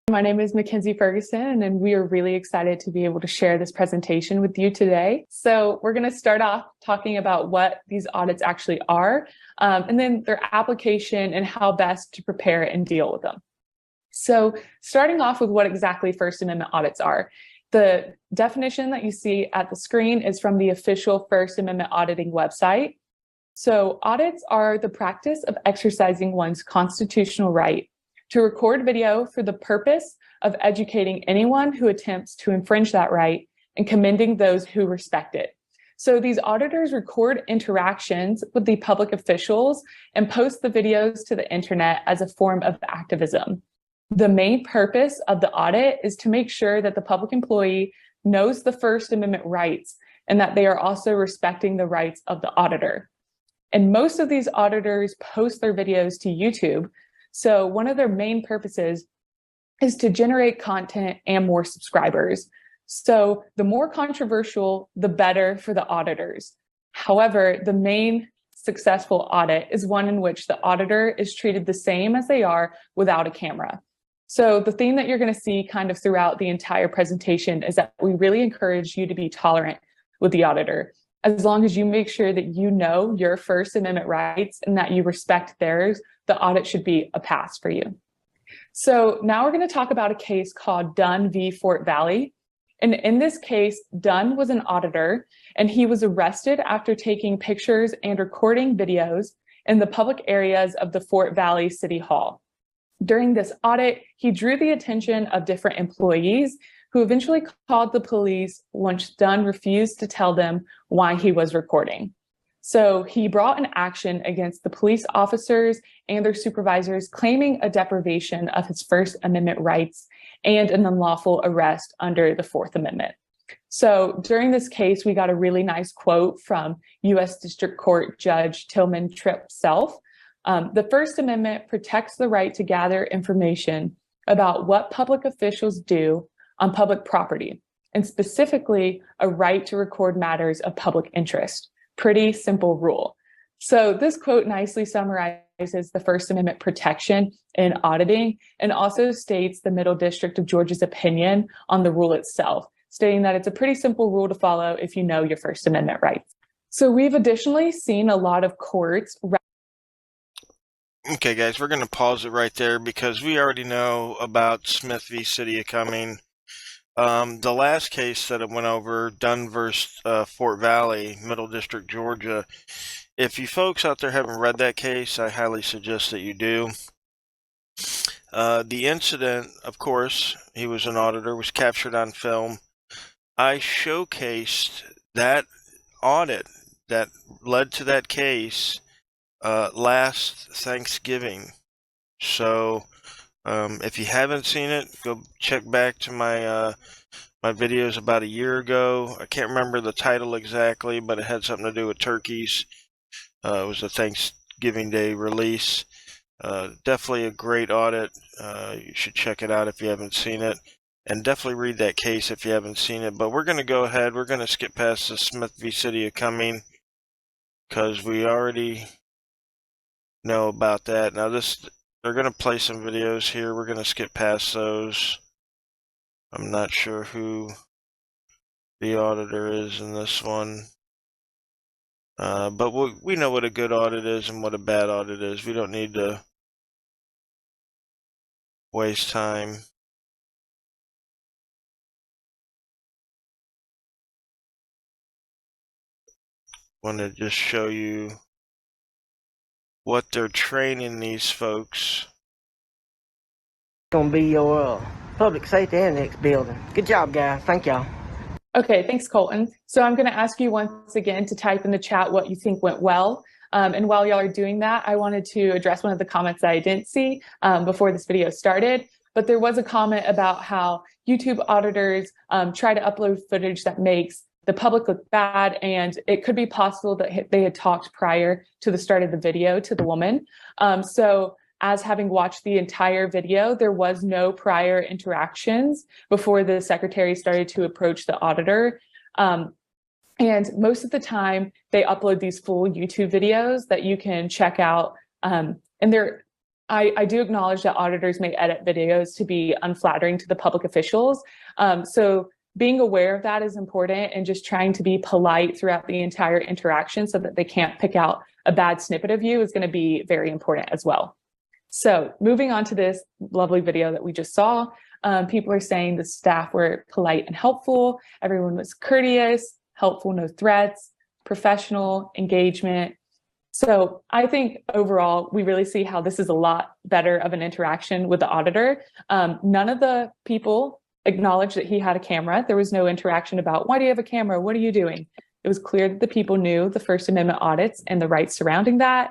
My name is Mackenzie Ferguson, and we are really excited to be able to share this presentation with you today. So we're going to start off talking about what these audits actually are, and then their application and how best to prepare and deal with them. So starting off with what exactly First Amendment audits are. The definition that you see at the screen is from the official First Amendment auditing website. So audits are the practice of exercising one's constitutional right to record video for the purpose of educating anyone who attempts to infringe that right and commending those who respect it. So these auditors record interactions with the public officials and post the videos to the internet as a form of activism. The main purpose of the audit is to make sure that the public employee knows the First Amendment rights and that they are also respecting the rights of the auditor. And most of these auditors post their videos to YouTube. So one of their main purposes is to generate content and more subscribers. So the more controversial, the better for the auditors. However, the main successful audit is one in which the auditor is treated the same as they are without a camera. So the theme that you're going to see kind of throughout the entire presentation is that we really encourage you to be tolerant with the auditor. As long as you make sure that you know your First Amendment rights and that you respect theirs, the audit should be a pass for you. So now we're going to talk about a case called Dunn v. Fort Valley. And in this case, Dunn was an auditor, and he was arrested after taking pictures and recording videos in the public areas of the Fort Valley City Hall. During this audit, he drew the attention of different employees who eventually called the police once Dunn refused to tell them why he was recording. So he brought an action against the police officers and their supervisors, claiming a deprivation of his First Amendment rights and an unlawful arrest under the Fourth Amendment. So during this case, we got a really nice quote from U.S. District Court Judge Tillman Tripp Self. The First Amendment protects the right to gather information about what public officials do on public property, and specifically a right to record matters of public interest. Pretty simple rule. So this quote nicely summarizes the First Amendment protection in auditing and also states the Middle District of Georgia's opinion on the rule itself, stating that it's a pretty simple rule to follow if you know your First Amendment rights. So we've additionally seen a lot of courts. Okay, guys, we're going to pause it right there because we already know about Smith v. City of Cumming. The last case that it went over, Dunn versus Fort Valley, Middle District, Georgia. If you folks out there haven't read that case, I highly suggest that you do. The incident, of course, he was an auditor, was captured on film. I showcased that audit that led to that case last Thanksgiving. So if you haven't seen it, go check back to my my videos about a year ago. I can't remember the title exactly, but it had something to do with turkeys. It was a Thanksgiving Day release. Definitely a great audit. You should check it out if you haven't seen it. And definitely read that case if you haven't seen it. But we're going to go ahead. We're going to skip past the Smith v. City of Cumming because we already know about that. Now they're going to play some videos here. We're going to skip past those. I'm not sure who the auditor is in this one. But we know what a good audit is and what a bad audit is. We don't need to waste time. Want to just show you what they're training these folks. Gonna be your public safety annex building. Good job, guys. Thank y'all. Okay, thanks, Colton. So I'm going to ask you once again to type in the chat what you think went well. And while y'all are doing that, I wanted to address one of the comments that I didn't see before this video started. But there was a comment about how YouTube auditors try to upload footage that makes the public look bad, and it could be possible that they had talked prior to the start of the video to the woman. So as having watched the entire video, there was no prior interactions before the secretary started to approach the auditor. And most of the time, they upload these full YouTube videos that you can check out. And they're I do acknowledge that auditors may edit videos to be unflattering to the public officials. So being aware of that is important, and just trying to be polite throughout the entire interaction so that they can't pick out a bad snippet of you is going to be very important as well. So moving on to this lovely video that we just saw, people are saying the staff were polite and helpful. Everyone was courteous, helpful, no threats, professional, engagement. So I think overall, we really see how this is a lot better of an interaction with the auditor. None of the people acknowledged that he had a camera. There was no interaction about, why do you have a camera? What are you doing? It was clear that the people knew the First Amendment audits and the rights surrounding that.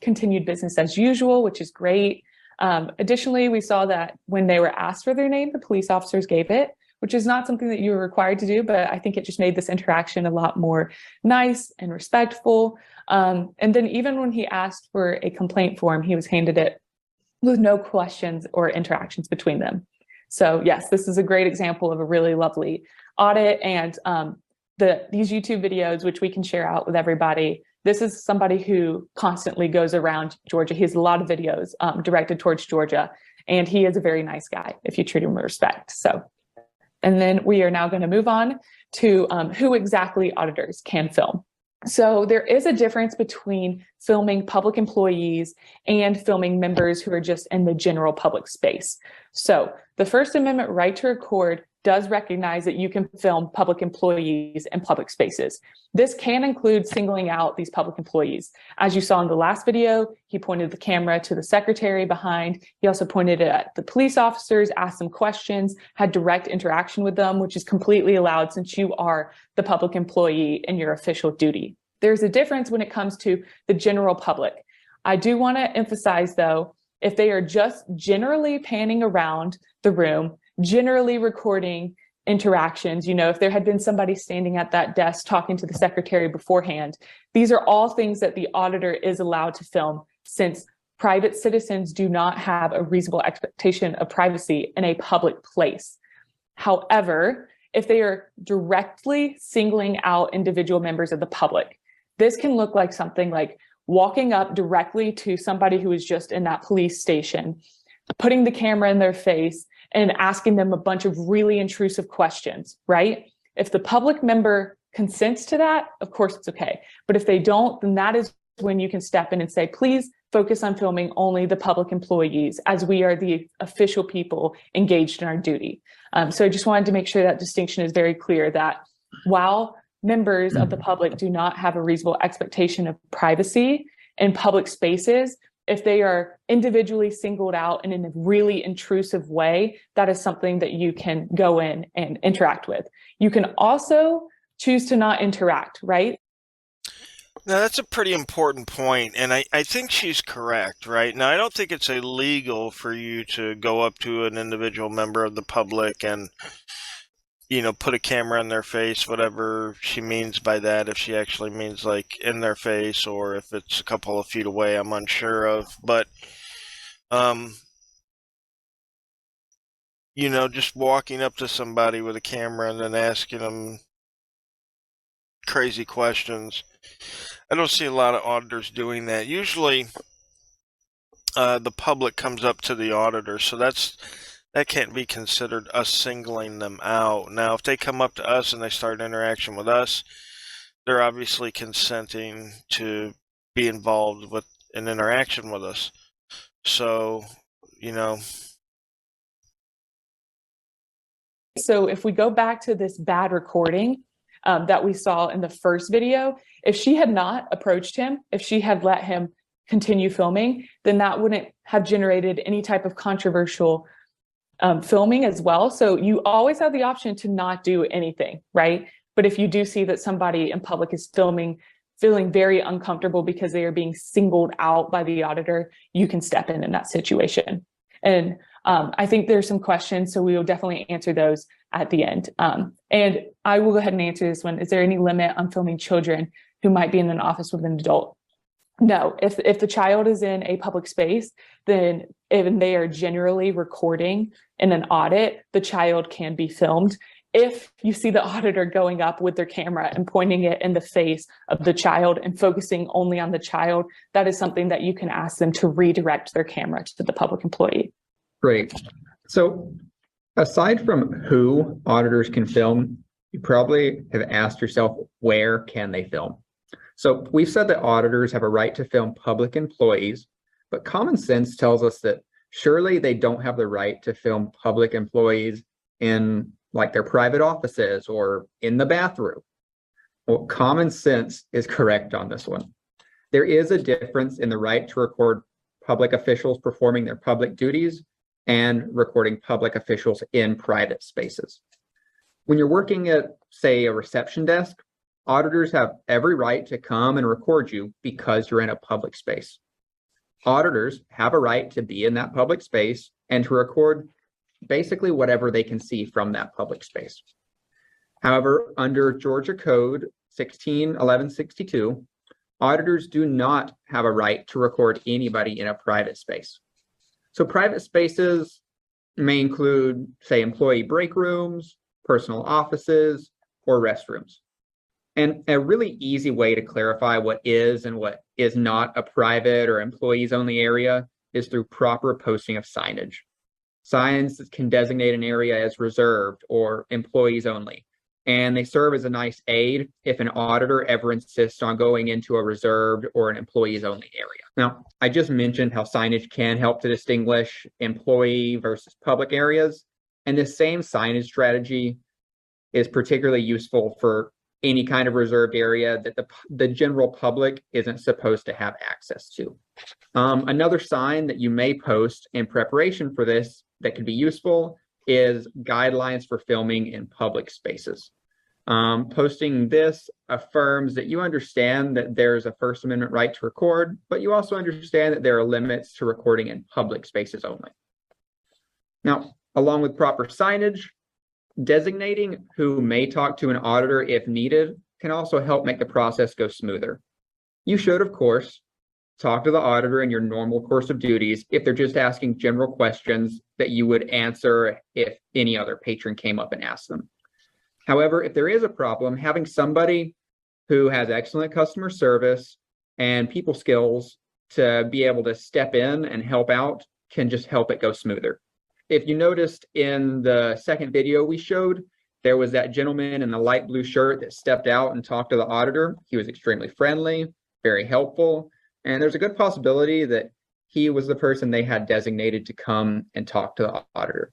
Continued business as usual, which is great. Additionally, we saw that when they were asked for their name, the police officers gave it, which is not something that you were required to do, but I think it just made this interaction a lot more nice and respectful. And then even when he asked for a complaint form, he was handed it with no questions or interactions between them. So yes, this is a great example of a really lovely audit. And these YouTube videos, which we can share out with everybody, this is somebody who constantly goes around Georgia. He has a lot of videos directed towards Georgia, and he is a very nice guy if you treat him with respect. So, and then we are now going to move on to who exactly auditors can film. So there is a difference between filming public employees and filming members who are just in the general public space. So the First Amendment right to record does recognize that you can film public employees in public spaces. This can include singling out these public employees. As you saw in the last video, he pointed the camera to the secretary behind. He also pointed it at the police officers, asked them questions, had direct interaction with them, which is completely allowed since you are the public employee in your official duty. There's a difference when it comes to the general public. I do want to emphasize, though, if they are just generally panning around the room, generally recording interactions, if there had been somebody standing at that desk talking to the secretary beforehand, these are all things that the auditor is allowed to film, since private citizens do not have a reasonable expectation of privacy in a public place. However, if they are directly singling out individual members of the public, this can look like something like walking up directly to somebody who is just in that police station, putting the camera in their face, and asking them a bunch of really intrusive questions, right? If the public member consents to that, of course it's okay. But if they don't, then that is when you can step in and say, please focus on filming only the public employees, as we are the official people engaged in our duty. So I just wanted to make sure that distinction is very clear, that while members of the public do not have a reasonable expectation of privacy in public spaces, if they are individually singled out and in a really intrusive way, that is something that you can go in and interact with. You can also choose to not interact, right? Now, that's a pretty important point, and I think she's correct, right? Now, I don't think it's illegal for you to go up to an individual member of the public and, put a camera in their face, whatever she means by that, if she actually means like in their face or if it's a couple of feet away, I'm unsure of. But, just walking up to somebody with a camera and then asking them crazy questions, I don't see a lot of auditors doing that. Usually, the public comes up to the auditor, so that can't be considered us singling them out. Now, if they come up to us and they start interaction with us, they're obviously consenting to be involved with an interaction with us. So, So if we go back to this bad recording that we saw in the first video, if she had not approached him, if she had let him continue filming, then that wouldn't have generated any type of controversial filming as well. So you always have the option to not do anything, right? But if you do see that somebody in public is feeling very uncomfortable because they are being singled out by the auditor, you can step in that situation. And I think there's some questions, so we will definitely answer those at the end. And I will go ahead and answer this one. Is there any limit on filming children who might be in an office with an adult? No, if the child is in a public space, then if they are generally recording in an audit, the child can be filmed. if you see the auditor going up with their camera and pointing it in the face of the child and focusing only on the child, that is something that you can ask them to redirect their camera to the public employee. Great. So aside from who auditors can film, you probably have asked yourself, where can they film? So we've said that auditors have a right to film public employees, but common sense tells us that surely they don't have the right to film public employees in like their private offices or in the bathroom. Well, common sense is correct on this one. There is a difference in the right to record public officials performing their public duties and recording public officials in private spaces. When you're working at, say, a reception desk, auditors have every right to come and record you because you're in a public space. Auditors have a right to be in that public space and to record basically whatever they can see from that public space. However, under Georgia Code 161162, auditors do not have a right to record anybody in a private space. So private spaces may include, say, employee break rooms, personal offices, or restrooms. And a really easy way to clarify what is and what is not a private or employees only area is through proper posting of signage. Signs can designate an area as reserved or employees only, and they serve as a nice aid if an auditor ever insists on going into a reserved or an employees only area. Now, I just mentioned how signage can help to distinguish employee versus public areas, and this same signage strategy is particularly useful for any kind of reserved area that the general public isn't supposed to have access to. Another sign that you may post in preparation for this that could be useful is guidelines for filming in public spaces. Posting this affirms that you understand that there's a First Amendment right to record, but you also understand that there are limits to recording in public spaces only. Now, along with proper signage, designating who may talk to an auditor if needed can also help make the process go smoother. You should, of course, talk to the auditor in your normal course of duties if they're just asking general questions that you would answer if any other patron came up and asked them. However, if there is a problem, having somebody who has excellent customer service and people skills to be able to step in and help out can just help it go smoother. If you noticed in the second video we showed, there was that gentleman in the light blue shirt that stepped out and talked to the auditor. He was extremely friendly, very helpful, and there's a good possibility that he was the person they had designated to come and talk to the auditor.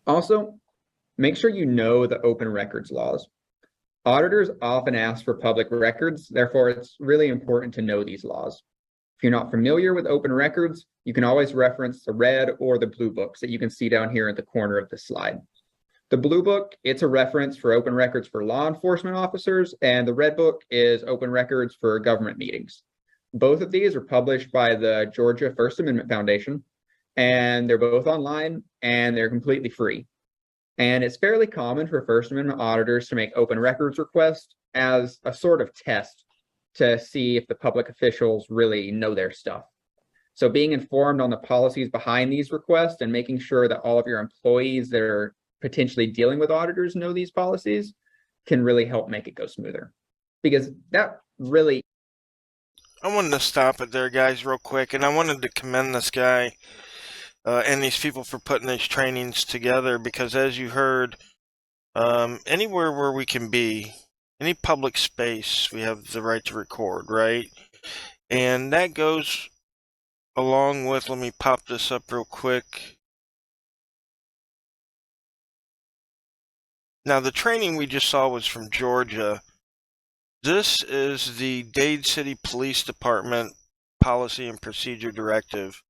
Also, make sure you know the open records laws. Auditors often ask for public records, therefore it's really important to know these laws. If you're not familiar with open records, you can always reference the red or the blue books that you can see down here at the corner of the slide. The blue book, it's a reference for open records for law enforcement officers, and the red book is open records for government meetings. Both of these are published by the Georgia First Amendment Foundation, and they're both online and they're completely free. And it's fairly common for First Amendment auditors to make open records requests as a sort of test to see if the public officials really know their stuff. So being informed on the policies behind these requests and making sure that all of your employees that are potentially dealing with auditors know these policies can really help make it go smoother. Because that really... I wanted to stop it there, guys, real quick, and I wanted to commend this guy and these people for putting these trainings together, because as you heard, anywhere where we can be, any public space, we have the right to record, right? And that goes along with, let me pop this up real quick. Now, the training we just saw was from Georgia. This is the Dade City Police Department Policy and Procedure Directive.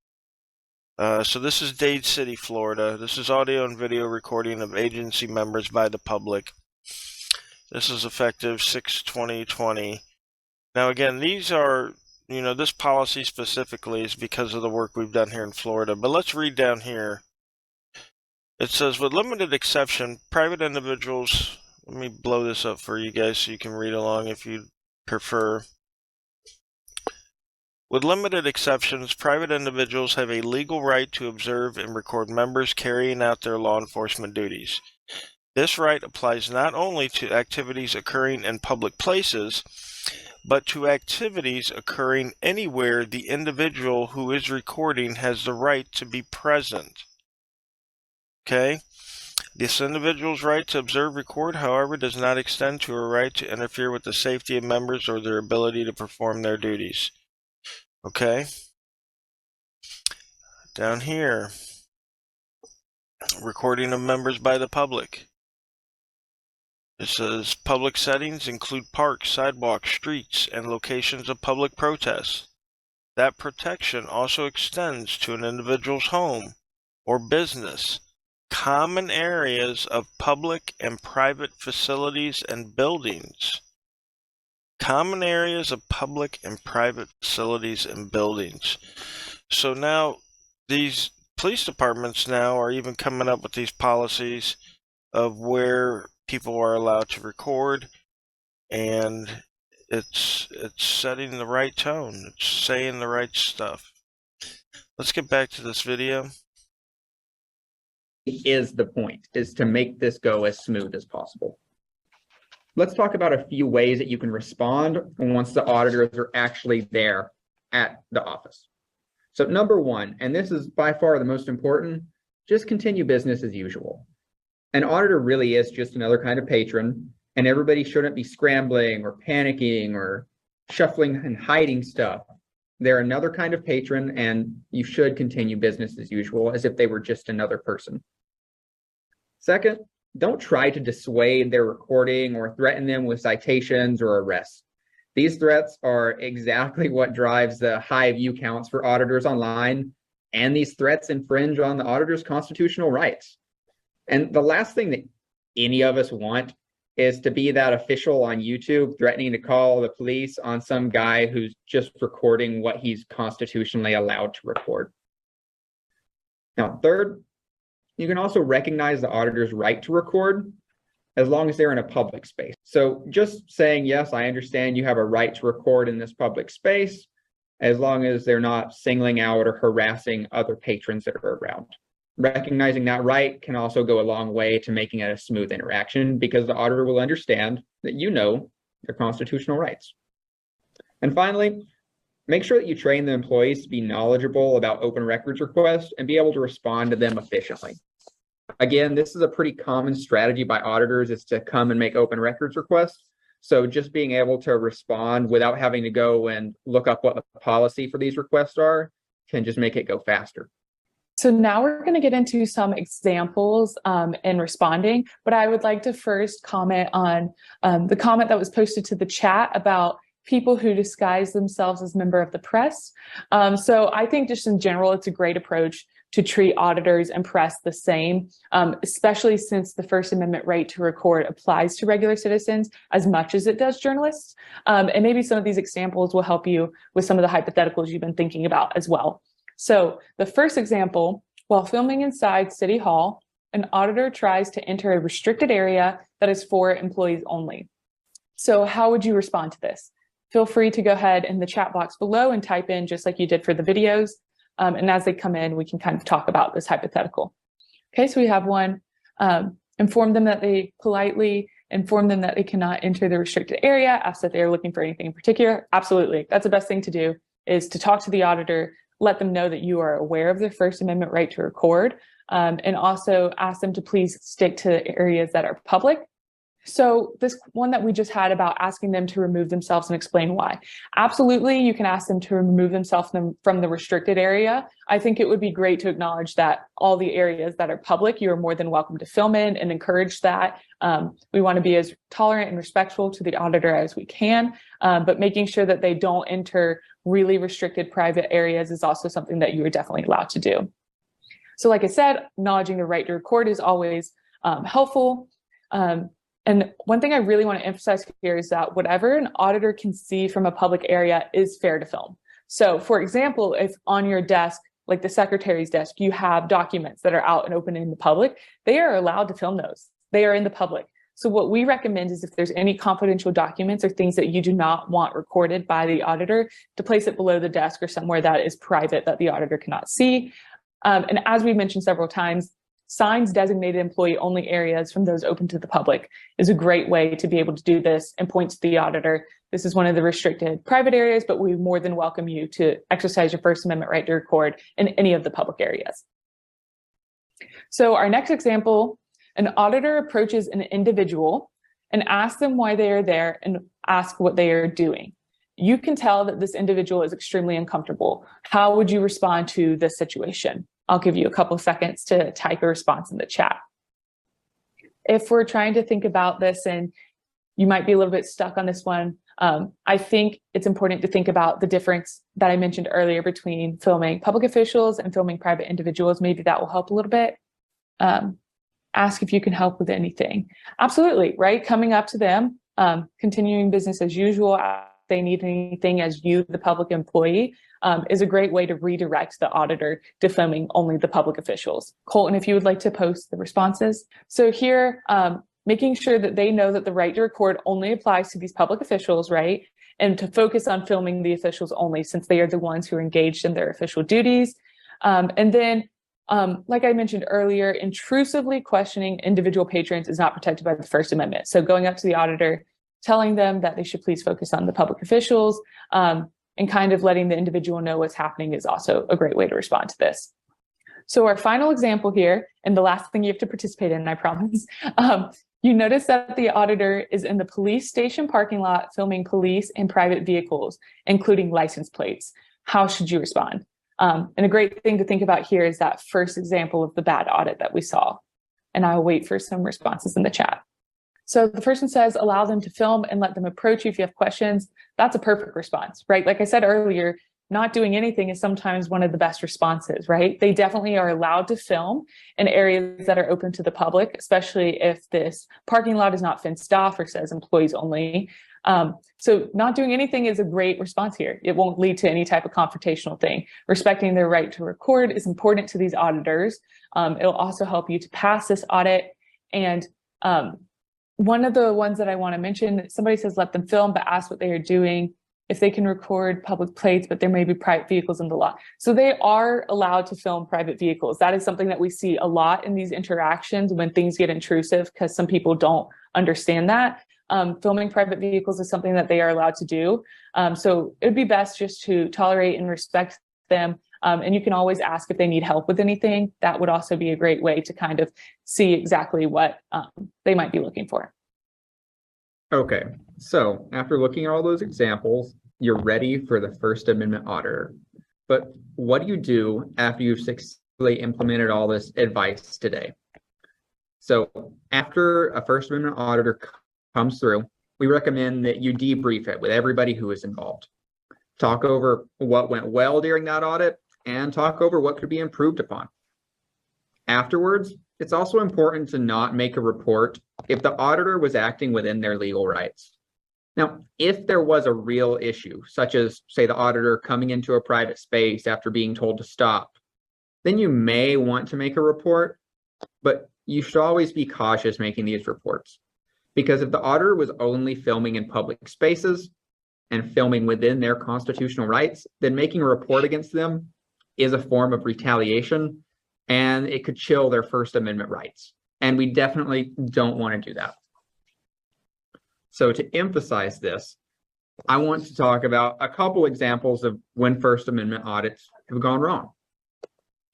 So this is Dade City, Florida. This is audio and video recording of agency members by the public. This is effective 6/20/20. Now again, these are, this policy specifically is because of the work we've done here in Florida. But let's read down here. It says, with limited exception, private individuals, let me blow this up for you guys so you can read along if you prefer. With limited exceptions, private individuals have a legal right to observe and record members carrying out their law enforcement duties. This right applies not only to activities occurring in public places, but to activities occurring anywhere the individual who is recording has the right to be present. Okay? This individual's right to observe, record, however, does not extend to a right to interfere with the safety of members or their ability to perform their duties. Okay? Down here, recording of members by the public. It says public settings include parks, sidewalks, streets, and locations of public protests. That protection also extends to an individual's home or business, common areas of public and private facilities and buildings. Common areas of public and private facilities and buildings. So now these police departments now are even coming up with these policies of where people are allowed to record, and it's setting the right tone. It's saying the right stuff. Let's get back to this video. Is the point, is to make this go as smooth as possible. Let's talk about a few ways that you can respond once the auditors are actually there at the office. So number one, and this is by far the most important, just continue business as usual. An auditor really is just another kind of patron, and everybody shouldn't be scrambling or panicking or shuffling and hiding stuff. They're another kind of patron, and you should continue business as usual as if they were just another person. Second, don't try to dissuade their recording or threaten them with citations or arrests. These threats are exactly what drives the high view counts for auditors online, and these threats infringe on the auditor's constitutional rights. And the last thing that any of us want is to be that official on YouTube threatening to call the police on some guy who's just recording what he's constitutionally allowed to record. Now, third, you can also recognize the auditor's right to record as long as they're in a public space. So just saying, yes, I understand you have a right to record in this public space, as long as they're not singling out or harassing other patrons that are around. Recognizing that right can also go a long way to making it a smooth interaction, because the auditor will understand that you know their constitutional rights. And finally, make sure that you train the employees to be knowledgeable about open records requests and be able to respond to them efficiently. Again, this is a pretty common strategy by auditors, is to come and make open records requests. So just being able to respond without having to go and look up what the policy for these requests are can just make it go faster. So now we're going to get into some examples in responding, but I would like to first comment on the comment that was posted to the chat about people who disguise themselves as member of the press. So I think just in general, it's a great approach to treat auditors and press the same, especially since the First Amendment right to record applies to regular citizens as much as it does journalists. And maybe some of these examples will help you with some of the hypotheticals you've been thinking about as well. So the first example, while filming inside City Hall, an auditor tries to enter a restricted area that is for employees only. So how would you respond to this? Feel free to go ahead in the chat box below and type in just like you did for the videos. And as they come in, we can kind of talk about this hypothetical. Okay, so we have one, inform them that they politely inform them that they cannot enter the restricted area, ask that they are looking for anything in particular. Absolutely, that's the best thing to do, is to talk to the auditor, let them know that you are aware of their First Amendment right to record, and also ask them to please stick to areas that are public. So this one that we just had about asking them to remove themselves and explain why. Absolutely, you can ask them to remove themselves from the restricted area. I think it would be great to acknowledge that all the areas that are public, you are more than welcome to film in and encourage that. We want to be as tolerant and respectful to the auditor as we can, but making sure that they don't enter really restricted private areas is also something that you are definitely allowed to do. So like I said, acknowledging the right to record is always helpful. And one thing I really want to emphasize here is that whatever an auditor can see from a public area is fair to film. So for example, if on your desk, like the secretary's desk, you have documents that are out and open in the public, they are allowed to film those. They are in the public. So what we recommend is if there's any confidential documents or things that you do not want recorded by the auditor, to place it below the desk or somewhere that is private that the auditor cannot see. And as we've mentioned several times, signs designated employee only areas from those open to the public is a great way to be able to do this and point to the auditor. This is one of the restricted private areas, but we more than welcome you to exercise your First Amendment right to record in any of the public areas. So our next example, an auditor approaches an individual and asks them why they are there and ask what they are doing. You can tell that this individual is extremely uncomfortable. How would you respond to this situation? I'll give you a couple seconds to type a response in the chat. If we're trying to think about this and you might be a little bit stuck on this one, I think it's important to think about the difference that I mentioned earlier between filming public officials and filming private individuals. Maybe that will help a little bit. Ask if you can help with anything. Absolutely, right? Coming up to them, continuing business as usual. If they need anything as you, the public employee, is a great way to redirect the auditor to filming only the public officials. Colton, if you would like to post the responses. So here, making sure that they know that the right to record only applies to these public officials, right? And to focus on filming the officials only, since they are the ones who are engaged in their official duties. And then, like I mentioned earlier, intrusively questioning individual patrons is not protected by the First Amendment. So going up to the auditor, telling them that they should please focus on the public officials, and kind of letting the individual know what's happening is also a great way to respond to this. So our final example here, and the last thing you have to participate in, I promise, you notice that the auditor is in the police station parking lot filming police and private vehicles, including license plates. How should you respond? And a great thing to think about here is that first example of the bad audit that we saw. And I'll wait for some responses in the chat. So the first one says, allow them to film and let them approach you if you have questions. That's a perfect response, right? Like I said earlier, not doing anything is sometimes one of the best responses, right? They definitely are allowed to film in areas that are open to the public, especially if this parking lot is not fenced off or says employees only. So not doing anything is a great response here. It won't lead to any type of confrontational thing. Respecting their right to record is important to these auditors. It'll also help you to pass this audit. And one of the ones that I want to mention, somebody says, let them film, but ask what they are doing. If they can record public plates, but there may be private vehicles in the lot. So they are allowed to film private vehicles. That is something that we see a lot in these interactions when things get intrusive, because some people don't understand that. Filming private vehicles is something that they are allowed to do. So it would be best just to tolerate and respect them. And you can always ask if they need help with anything. That would also be a great way to kind of see exactly what they might be looking for. Okay, so after looking at all those examples, you're ready for the First Amendment auditor. But what do you do after you've successfully implemented all this advice today? So after a First Amendment auditor comes through, we recommend that you debrief it with everybody who is involved. Talk over what went well during that audit and talk over what could be improved upon. Afterwards, it's also important to not make a report if the auditor was acting within their legal rights. Now, if there was a real issue, such as, say, the auditor coming into a private space after being told to stop, then you may want to make a report, but you should always be cautious making these reports. Because if the auditor was only filming in public spaces and filming within their constitutional rights, then making a report against them is a form of retaliation, and it could chill their First Amendment rights. And we definitely don't want to do that. So to emphasize this, I want to talk about a couple examples of when First Amendment audits have gone wrong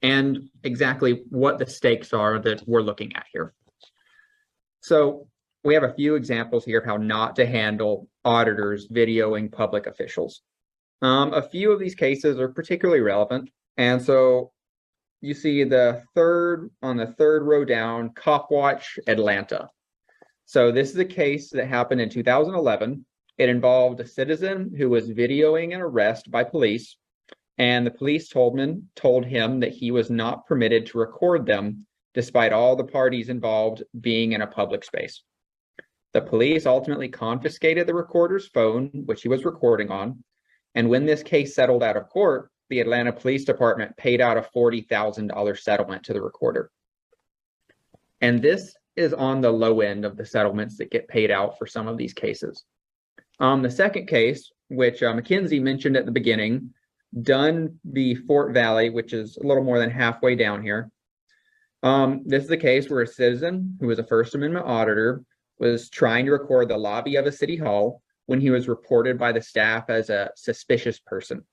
and exactly what the stakes are that we're looking at here. So we have a few examples here of how not to handle auditors videoing public officials. A few of these cases are particularly relevant. And so you see on the third row down, Cop Watch Atlanta. So this is a case that happened in 2011. It involved a citizen who was videoing an arrest by police, and the police told him that he was not permitted to record them, despite all the parties involved being in a public space. The police ultimately confiscated the recorder's phone, which he was recording on, and when this case settled out of court, the Atlanta Police Department paid out a $40,000 settlement to the recorder. And this is on the low end of the settlements that get paid out for some of these cases. The second case, which Mackenzie mentioned at the beginning, Dunn v. Fort Valley, which is a little more than halfway down here. This is a case where a citizen who was a First Amendment auditor was trying to record the lobby of a city hall when he was reported by the staff as a suspicious person.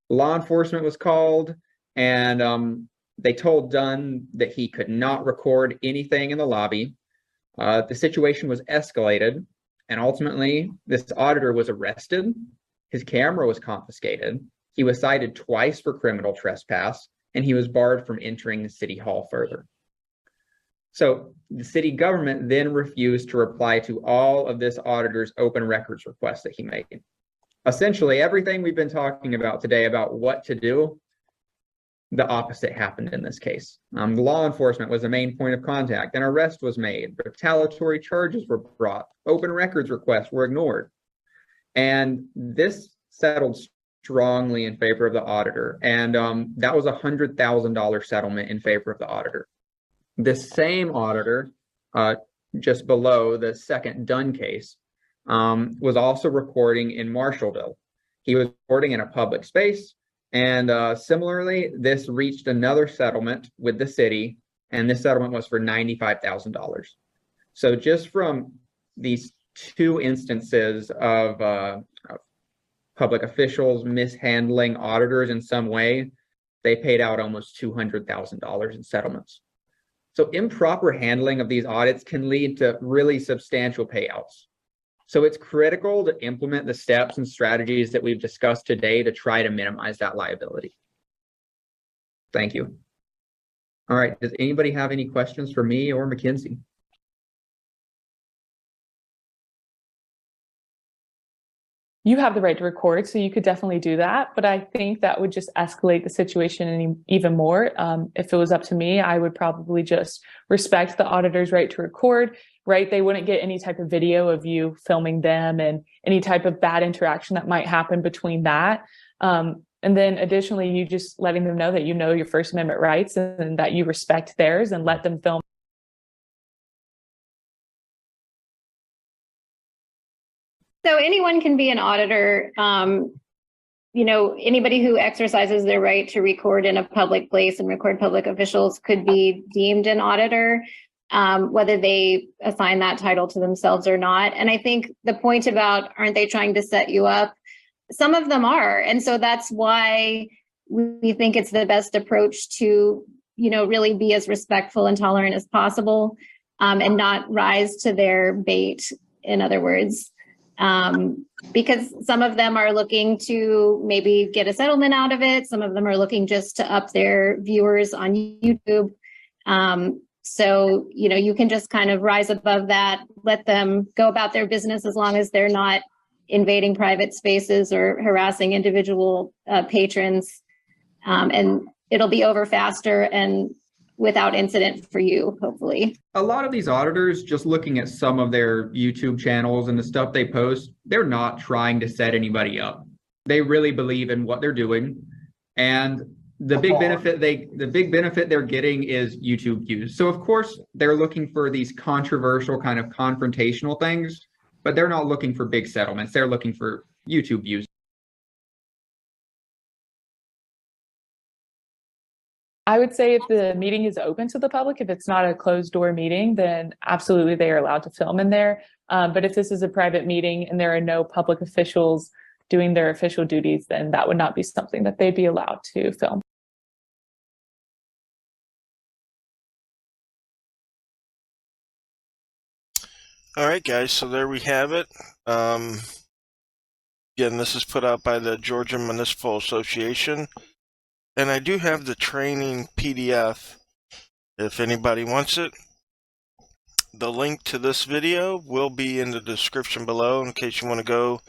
Law enforcement was called, and they told Dunn that he could not record anything in the lobby. The situation was escalated, and ultimately, this auditor was arrested. His camera was confiscated. He was cited twice for criminal trespass, and he was barred from entering the city hall further. So the city government then refused to reply to all of this auditor's open records requests that he made. Essentially, everything we've been talking about today about what to do, the opposite happened in this case. The law enforcement was the main point of contact. An arrest was made. Retaliatory charges were brought. Open records requests were ignored. And this settled strongly in favor of the auditor. And that was a $100,000 settlement in favor of the auditor. This same auditor, just below the second Dunn case, was also recording in Marshallville. He was recording in a public space. And similarly, this reached another settlement with the city, and this settlement was for $95,000. So just from these two instances of public officials mishandling auditors in some way, they paid out almost $200,000 in settlements. So improper handling of these audits can lead to really substantial payouts. So it's critical to implement the steps and strategies that we've discussed today to try to minimize that liability. Thank you. All right, does anybody have any questions for me or Mackenzie? You have the right to record, so you could definitely do that. But I think that would just escalate the situation even more. If it was up to me, I would probably just respect the auditor's right to record, right? They wouldn't get any type of video of you filming them and any type of bad interaction that might happen between that. And then additionally, you just letting them know that you know your First Amendment rights and that you respect theirs and let them film. So anyone can be an auditor. Anybody who exercises their right to record in a public place and record public officials could be deemed an auditor, whether they assign that title to themselves or not. And I think the point about, aren't they trying to set you up? Some of them are. And so that's why we think it's the best approach to, really be as respectful and tolerant as possible, and not rise to their bait, in other words. Because some of them are looking to maybe get a settlement out of it. Some of them are looking just to up their viewers on YouTube. So, you can just kind of rise above that, let them go about their business as long as they're not invading private spaces or harassing individual patrons. And it'll be over faster and without incident for you, hopefully. A lot of these auditors, just looking at some of their YouTube channels and the stuff they post, they're not trying to set anybody up. They really believe in what they're doing. And the big benefit they're getting is YouTube views. So of course, they're looking for these controversial kind of confrontational things, but they're not looking for big settlements. They're looking for YouTube views. I would say if the meeting is open to the public, if it's not a closed door meeting, then absolutely they are allowed to film in there. But if this is a private meeting and there are no public officials doing their official duties, then that would not be something that they'd be allowed to film. All right, guys, so there we have it. Again, this is put out by the Georgia Municipal Association. And I do have the training PDF if anybody wants it. The link to this video will be in the description below in case you want to go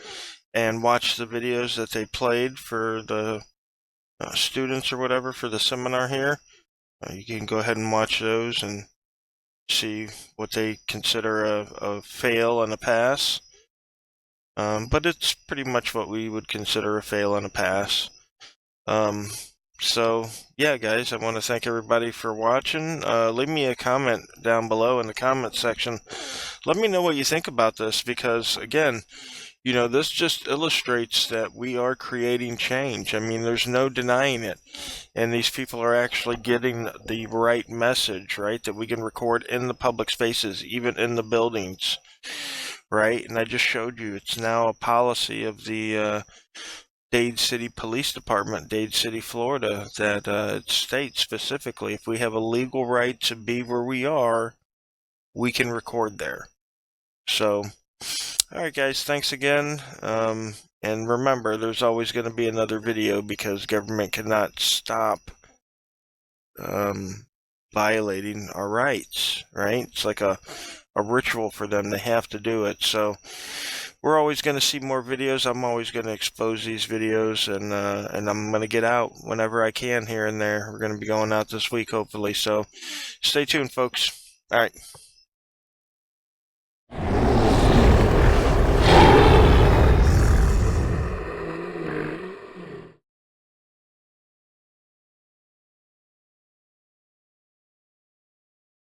and watch the videos that they played for the students or whatever for the seminar here. You can go ahead and watch those and see what they consider a fail and a pass. But it's pretty much what we would consider a fail and a pass. So, yeah, guys, I want to thank everybody for watching. Leave me a comment down below in the comment section. Let me know what you think about this because, again, this just illustrates that we are creating change. I mean, there's no denying it. And these people are actually getting the right message, right? That we can record in the public spaces, even in the buildings, right? And I just showed you it's now a policy of the Dade City Police Department, Dade City, Florida, that it states specifically if we have a legal right to be where we are, we can record there. So, all right, guys, thanks again. And remember, there's always going to be another video because government cannot stop violating our rights, right? It's like a ritual for them. They have to do it. So we're always going to see more videos. I'm always going to expose these videos, and I'm going to get out whenever I can here and there. We're going to be going out this week, hopefully. So stay tuned, folks. All right.